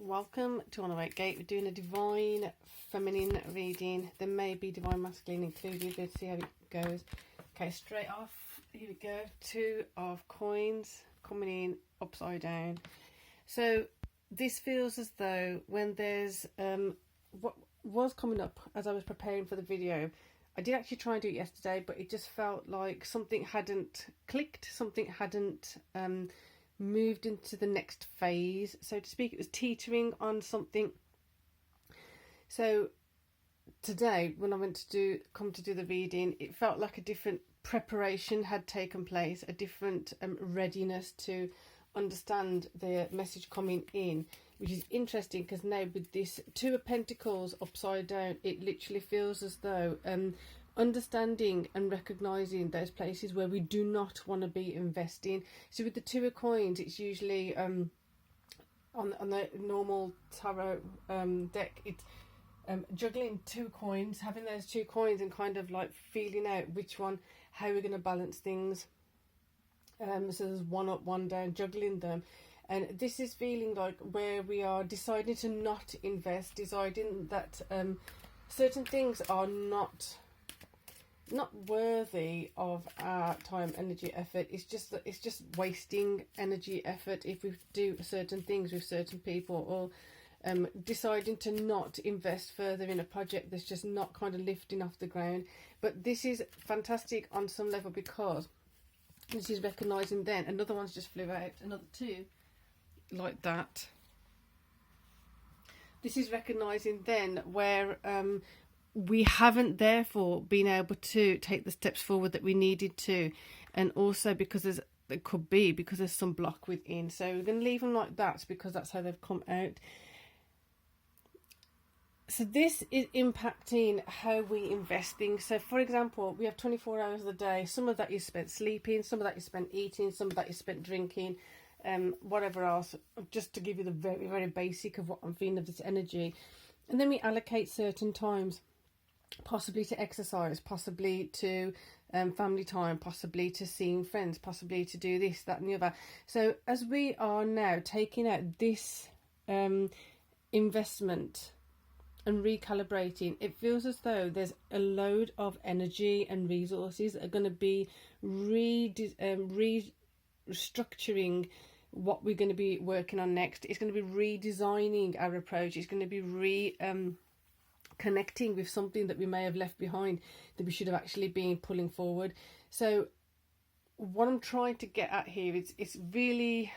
Welcome to On the Right Gate. We're doing a divine feminine reading. There may be divine masculine included. Let's see how it goes. Okay, straight off, here we go. Two of coins coming in upside down. So this feels as though when there's what was coming up as I was preparing for the video, I did actually try and do it yesterday, but it just felt like something hadn't clicked, something hadn't moved into the next phase, so to speak. It was teetering on something. So today, when I went to come to do the reading, it felt like a different preparation had taken place, a different readiness to understand the message coming in, which is interesting because now with this Two of Pentacles upside down, it literally feels as though understanding and recognizing those places where we do not want to be investing. So with the Two of Coins, it's usually on the normal tarot deck, it's juggling two coins, having those two coins and kind of like feeling out which one, how we're going to balance things. So there's one up, one down, juggling them. And this is feeling like where we are deciding to not invest, deciding that certain things are not worthy of our time, energy, effort. It's just that it's just wasting energy, effort if we do certain things with certain people, or deciding to not invest further in a project that's just not kind of lifting off the ground. But this is fantastic on some level because this is recognizing then another one's just flew out, another two like that. This is recognizing then where we haven't therefore been able to take the steps forward that we needed to, and also because it could be because there's some block within. So we're going to leave them like that because that's how they've come out. So this is impacting how we invest things. So for example, we have 24 hours of the day. Some of that is spent sleeping, some of that is spent eating, some of that is spent drinking, whatever else, just to give you the very, very basic of what I'm feeling of this energy. And then we allocate certain times, possibly to exercise, possibly to family time, possibly to seeing friends, possibly to do this, that and the other. So as we are now taking out this investment and recalibrating, it feels as though there's a load of energy and resources that are going to be restructuring what we're going to be working on next. It's going to be redesigning our approach. It's going to be connecting with something that we may have left behind that we should have actually been pulling forward. So what I'm trying to get at here is it's really,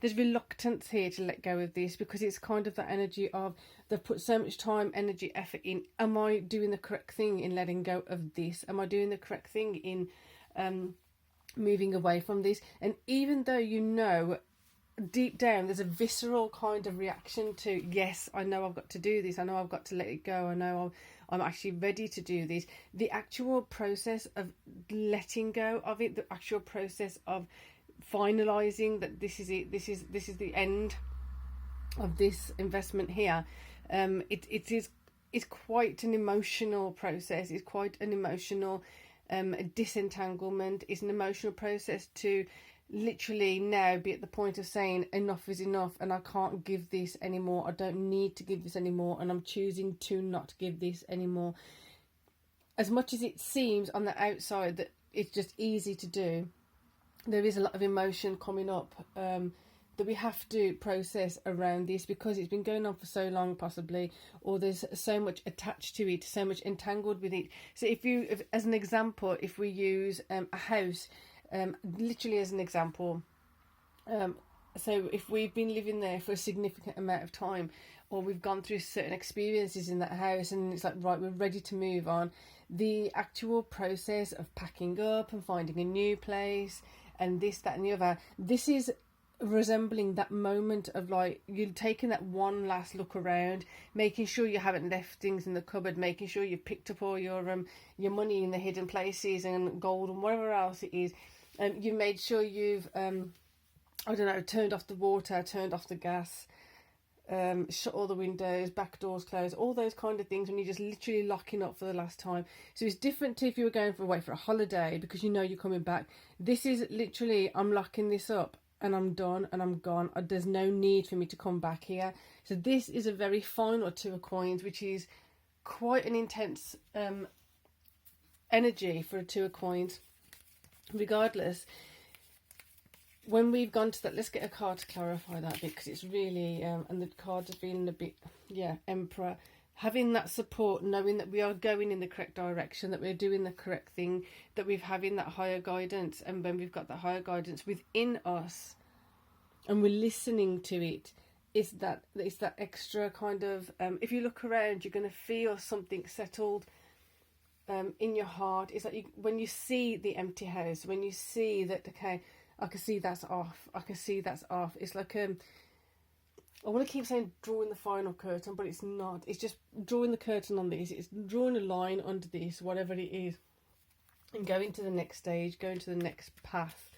there's reluctance here to let go of this because it's kind of that energy of they've put so much time, energy, effort in. Am I doing the correct thing in letting go of this? Am I doing the correct thing in moving away from this? And even though you know deep down there's a visceral kind of reaction to, yes, I know I've got to do this, I know I've got to let it go, I know I'm actually ready to do this, the actual process of letting go of it, the actual process of finalizing that this is it, this is the end of this investment here, it's quite an emotional process. It's quite an emotional disentanglement. It's an emotional process to literally now be at the point of saying enough is enough and I can't give this anymore, I don't need to give this anymore, and I'm choosing to not give this anymore. As much as it seems on the outside that it's just easy to do, there is a lot of emotion coming up that we have to process around this because it's been going on for so long, possibly, or there's so much attached to it, so much entangled with it. So if as an example, if we use a house, literally as an example, so if we've been living there for a significant amount of time, or we've gone through certain experiences in that house and it's like, right, we're ready to move on, the actual process of packing up and finding a new place and this, that and the other, this is resembling that moment of like you're taking that one last look around, making sure you haven't left things in the cupboard, making sure you've picked up all your money in the hidden places and gold and whatever else it is. You've made sure you've turned off the water, turned off the gas, shut all the windows, back doors closed, all those kind of things when you're just literally locking up for the last time. So it's different to if you were going away for a holiday because you know you're coming back. This is literally, I'm locking this up and I'm done and I'm gone. There's no need for me to come back here. So this is a very final Two of Coins, which is quite an intense energy for a Two of Coins. Regardless, when we've gone to that, let's get a card to clarify that bit, because it's really and the cards are feeling a bit, yeah, Emperor. Having that support, knowing that we are going in the correct direction, that we're doing the correct thing, that we're having that higher guidance, and when we've got that higher guidance within us and we're listening to it, it's that extra kind of if you look around, you're going to feel something settled in your heart. It's like when you see the empty house, when you see that, okay, I can see that's off, I can see that's off. It's like I want to keep saying drawing the final curtain, but it's not. It's just drawing the curtain on this. It's drawing a line under this, whatever it is, and going to the next stage, going to the next path.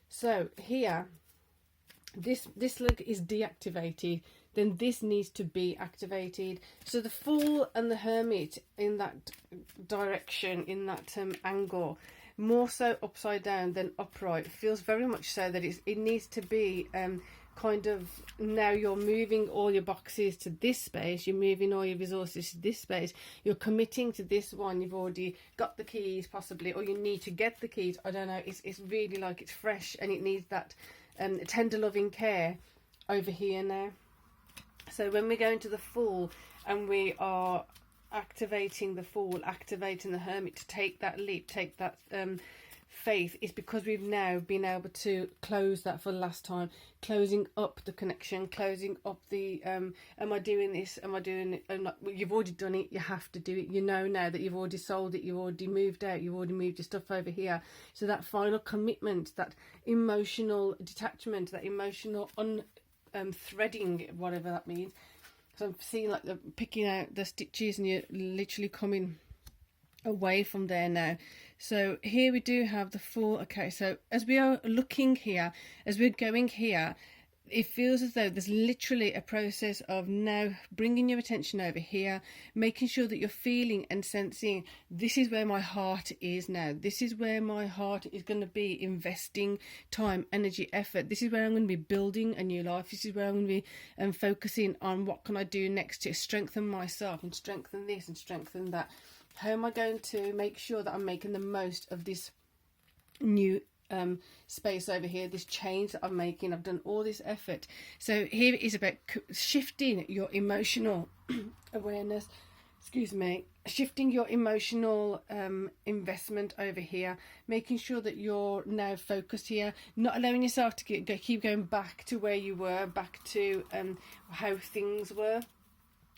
So here, this leg is deactivated, then this needs to be activated. So the Fool and the Hermit in that direction, in that angle, more so upside down than upright, feels very much so that it needs to be kind of, now you're moving all your boxes to this space, you're moving all your resources to this space, you're committing to this one, you've already got the keys possibly, or you need to get the keys, I don't know, it's really like it's fresh and it needs that tender loving care over here now. So when we go into the Fool and we are activating the Fool, activating the Hermit to take that leap, take that faith, is because we've now been able to close that for the last time, closing up the connection, closing up the am I doing this, am I doing it, I'm not, you've already done it, you have to do it, you know now that you've already sold it, you've already moved out, you've already moved your stuff over here. So that final commitment, that emotional detachment, that emotional threading, whatever that means. So I'm seeing like the picking out the stitches and you're literally coming away from there now. So here we do have the Fool. Okay, so as we are looking here, as we're going here, it feels as though there's literally a process of now bringing your attention over here, making sure that you're feeling and sensing, this is where my heart is now. This is where my heart is going to be investing time, energy, effort. This is where I'm going to be building a new life. This is where I'm going to be focusing on what can I do next to strengthen myself and strengthen this and strengthen that. How am I going to make sure that I'm making the most of this new space over here, this change that I'm making? I've done all this effort. So here it is about shifting your emotional awareness, excuse me, shifting your emotional investment over here, making sure that you're now focused here, not allowing yourself to keep going back to where you were, back to how things were.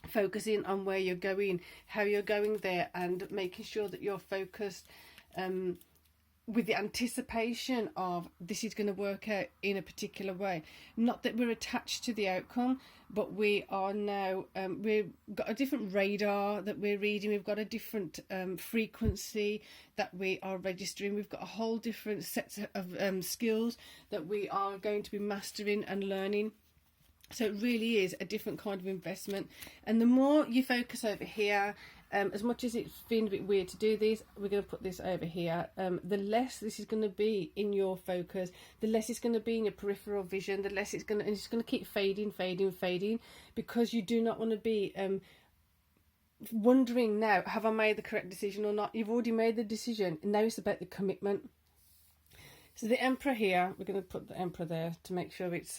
Focusing on where you're going, how you're going there, and making sure that you're focused with the anticipation of this is going to work out in a particular way. Not that we're attached to the outcome, but we are now, we've got a different radar that we're reading, we've got a different frequency that we are registering, we've got a whole different set of skills that we are going to be mastering and learning. So it really is a different kind of investment. And the more you focus over here, as much as it's been a bit weird to do this, we're going to put this over here, the less this is going to be in your focus, the less it's going to be in your peripheral vision, the less it's going to, and it's going to keep fading, because you do not want to be wondering now, have I made the correct decision or not? You've already made the decision, and now it's about the commitment. So the Emperor here, we're going to put the Emperor there to make sure it's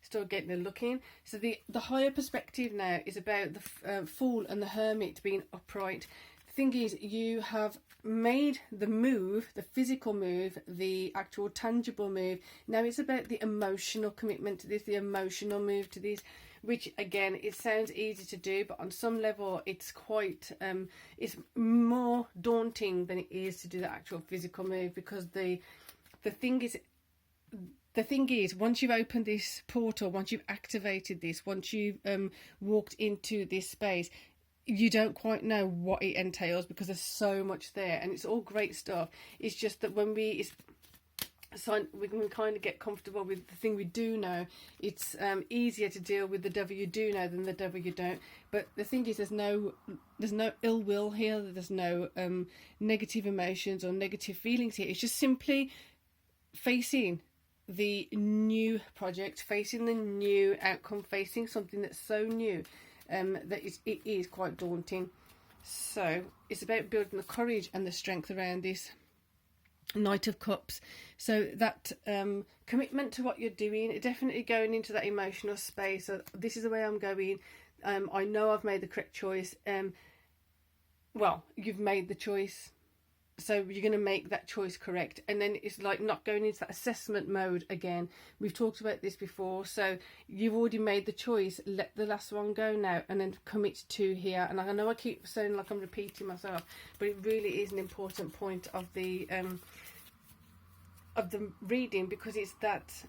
still getting a look in. So the higher perspective now is about the Fool and the Hermit being upright. The thing is, you have made the move, the physical move, the actual tangible move. Now it's about the emotional commitment to this, the emotional move to this, which again, it sounds easy to do, but on some level it's quite it's more daunting than it is to do the actual physical move, because the thing is, once you've opened this portal, once you've activated this, once you've walked into this space, you don't quite know what it entails, because there's so much there and it's all great stuff. It's just that when we can kind of get comfortable with the thing we do know, it's easier to deal with the devil you do know than the devil you don't. But the thing is, there's no ill will here, there's no negative emotions or negative feelings here. It's just simply facing the new project, facing the new outcome, facing something that's so new that it is quite daunting. So it's about building the courage and the strength around this Knight of Cups. So that commitment to what you're doing, definitely going into that emotional space. So this is the way I'm going. I know I've made the correct choice. Well, you've made the choice, so you're going to make that choice correct. And then it's like not going into that assessment mode again. We've talked about this before. So you've already made the choice. Let the last one go now, and then commit to here. And I know I keep sounding like I'm repeating myself, but it really is an important point of the reading, because it's that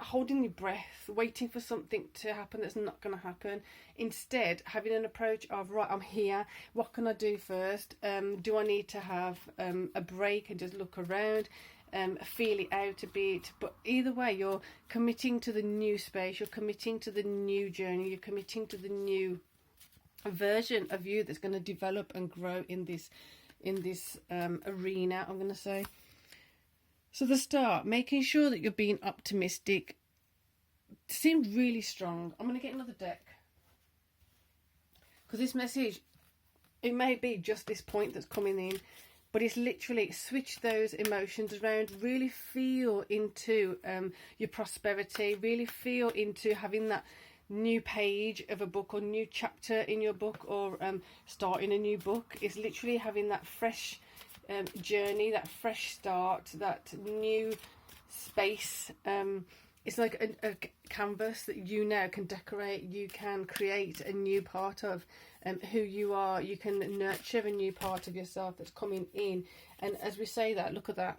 holding your breath, waiting for something to happen that's not going to happen. Instead, having an approach of, right, I'm here, what can I do first? Do I need to have a break and just look around, feel it out a bit? But either way, you're committing to the new space, you're committing to the new journey, you're committing to the new version of you that's going to develop and grow in this arena, I'm going to say. So the start, making sure that you're being optimistic, seemed really strong. I'm going to get another deck, because this message, it may be just this point that's coming in, but it's literally switch those emotions around. Really feel into your prosperity, really feel into having that new page of a book or new chapter in your book, or starting a new book. It's literally having that fresh journey, that fresh start, that new space. It's like a canvas that you now can decorate. You can create a new part of who you are. You can nurture a new part of yourself that's coming in. And as we say that, look at that,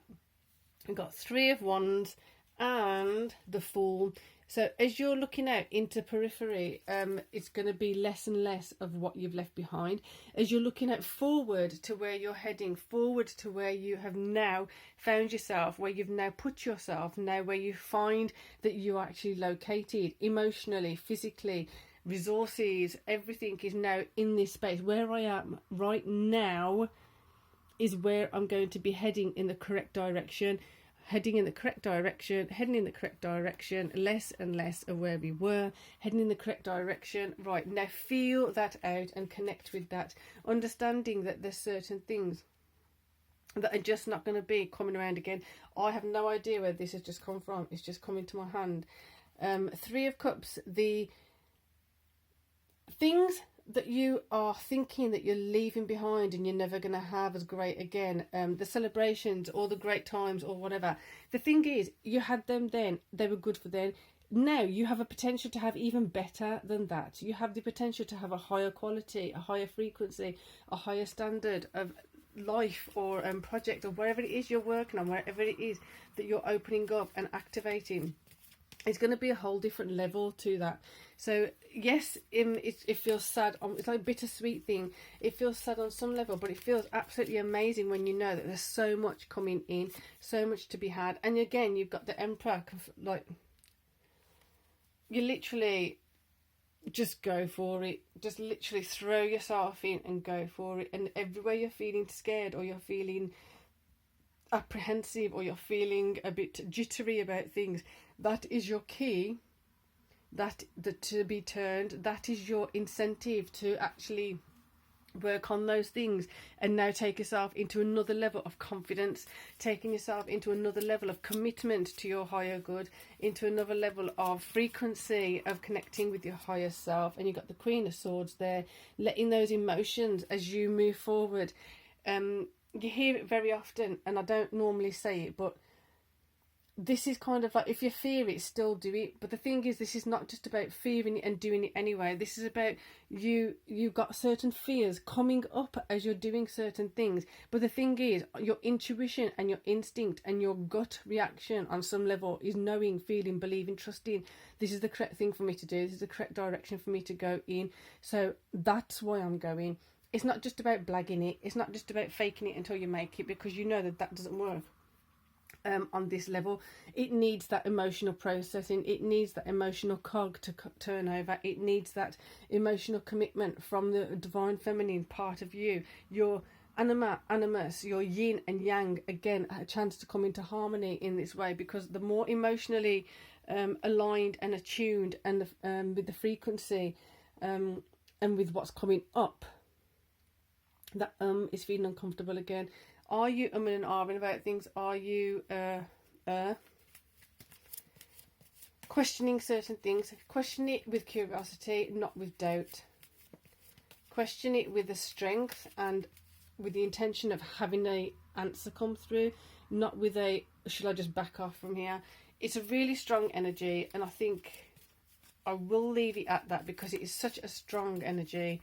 we've got 3 of Wands and the Fool. So as you're looking out into periphery, it's going to be less and less of what you've left behind. As you're looking out forward to where you're heading, forward to where you have now found yourself, where you've now put yourself, now where you find that you're actually located emotionally, physically, resources, everything is now in this space. Where I am right now is where I'm going to be heading in the correct direction. Heading in the correct direction, less and less of where we were, heading in the correct direction. Right, now feel that out and connect with that, understanding that there's certain things that are just not going to be coming around again. I have no idea where this has just come from. It's just come into my hand. 3 of Cups, the things that you are thinking that you're leaving behind and you're never going to have as great again, the celebrations or the great times or whatever. The thing is, you had them then, they were good for then. Now you have a potential to have even better than that. You have the potential to have a higher quality, a higher frequency, a higher standard of life or project or whatever it is you're working on, wherever it is that you're opening up and activating. It's going to be a whole different level to that. So yes, it feels sad. It's like a bittersweet thing. It feels sad on some level, but it feels absolutely amazing when you know that there's so much coming in, so much to be had. And again, you've got the Emperor, like, you literally just go for it. Just literally throw yourself in and go for it. And everywhere you're feeling scared, or you're feeling apprehensive, or you're feeling a bit jittery about things, that is your key, that to be turned. That is your incentive to actually work on those things and now take yourself into another level of confidence, taking yourself into another level of commitment to your higher good, into another level of frequency of connecting with your higher self. And you've got the Queen of Swords there, letting those emotions as you move forward. You hear it very often, and I don't normally say it, but this is kind of like, if you fear it, still do it. But the thing is, this is not just about fearing it and doing it anyway. This is about you've got certain fears coming up as you're doing certain things. But the thing is, your intuition and your instinct and your gut reaction on some level is knowing, feeling, believing, trusting. This is the correct thing for me to do. This is the correct direction for me to go in. So that's why I'm going. It's not just about blagging it. It's not just about faking it until you make it, because you know that doesn't work. On this level, it needs that emotional processing, it needs that emotional cog to turn over, it needs that emotional commitment from the divine feminine part of you, your anima, animus, your yin and yang, again, a chance to come into harmony in this way, because the more emotionally aligned and attuned and with the frequency and with what's coming up, that is feeling uncomfortable again. Are you umming and ahhing about things? Are you questioning certain things? Question it with curiosity, not with doubt. Question it with the strength and with the intention of having a answer come through, not with a, should I just back off from here? It's a really strong energy, and I think I will leave it at that, because it is such a strong energy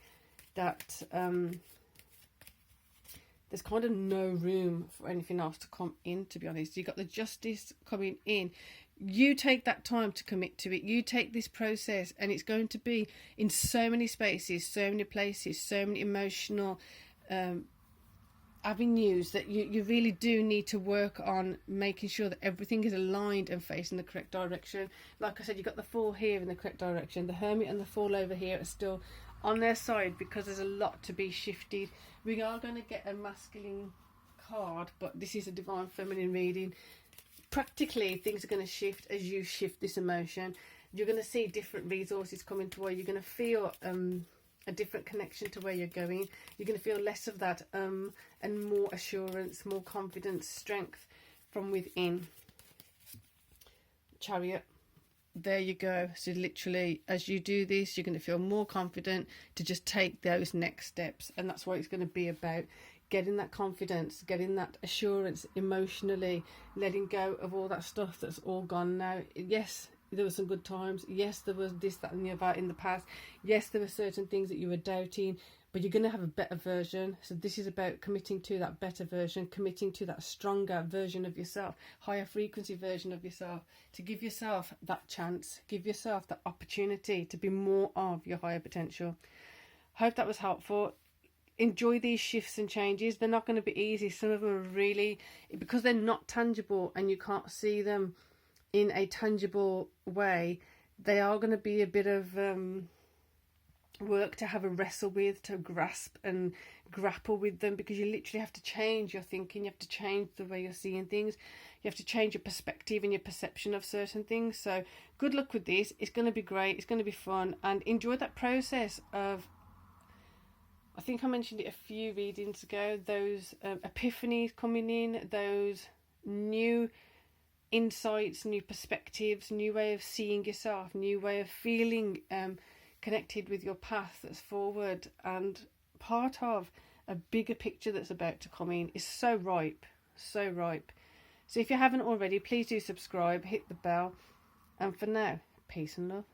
that there's kind of no room for anything else to come in, to be honest. You've got the Justice coming in. You take that time to commit to it. You take this process, and it's going to be in so many spaces, so many places, so many emotional avenues that you really do need to work on making sure that everything is aligned and facing the correct direction. Like I said, you've got the Fool here in the correct direction. The Hermit and the Fool over here are still on their side, because there's a lot to be shifted. We are going to get a masculine card, but this is a divine feminine reading. Practically, things are going to shift as you shift this emotion. You're going to see different resources coming to where you're going to feel a different connection to where you're going. You're going to feel less of that and more assurance, more confidence, strength from within. Chariot. There you go. So literally, as you do this, you're going to feel more confident to just take those next steps. And that's what it's going to be about. Getting that confidence, getting that assurance emotionally, letting go of all that stuff that's all gone now. Yes, there were some good times. Yes, there was this, that and the other in the past. Yes, there were certain things that you were doubting, but you're going to have a better version. So this is about committing to that better version, committing to that stronger version of yourself, higher frequency version of yourself, to give yourself that chance, give yourself that opportunity to be more of your higher potential. Hope that was helpful. Enjoy these shifts and changes. They're not going to be easy. Some of them are really, because they're not tangible and you can't see them in a tangible way, they are going to be a bit of work to have a wrestle with, to grasp and grapple with them, because you literally have to change your thinking. You have to change the way you're seeing things. You have to change your perspective and your perception of certain things. So good luck with this. It's going to be great. It's going to be fun, and enjoy that process of, I think I mentioned it a few readings ago, those epiphanies coming in, those new insights, new perspectives, new way of seeing yourself, new way of feeling connected with your path that's forward, and part of a bigger picture that's about to come in. Is so ripe, so ripe. So if you haven't already, please do subscribe, hit the bell, and for now, peace and love.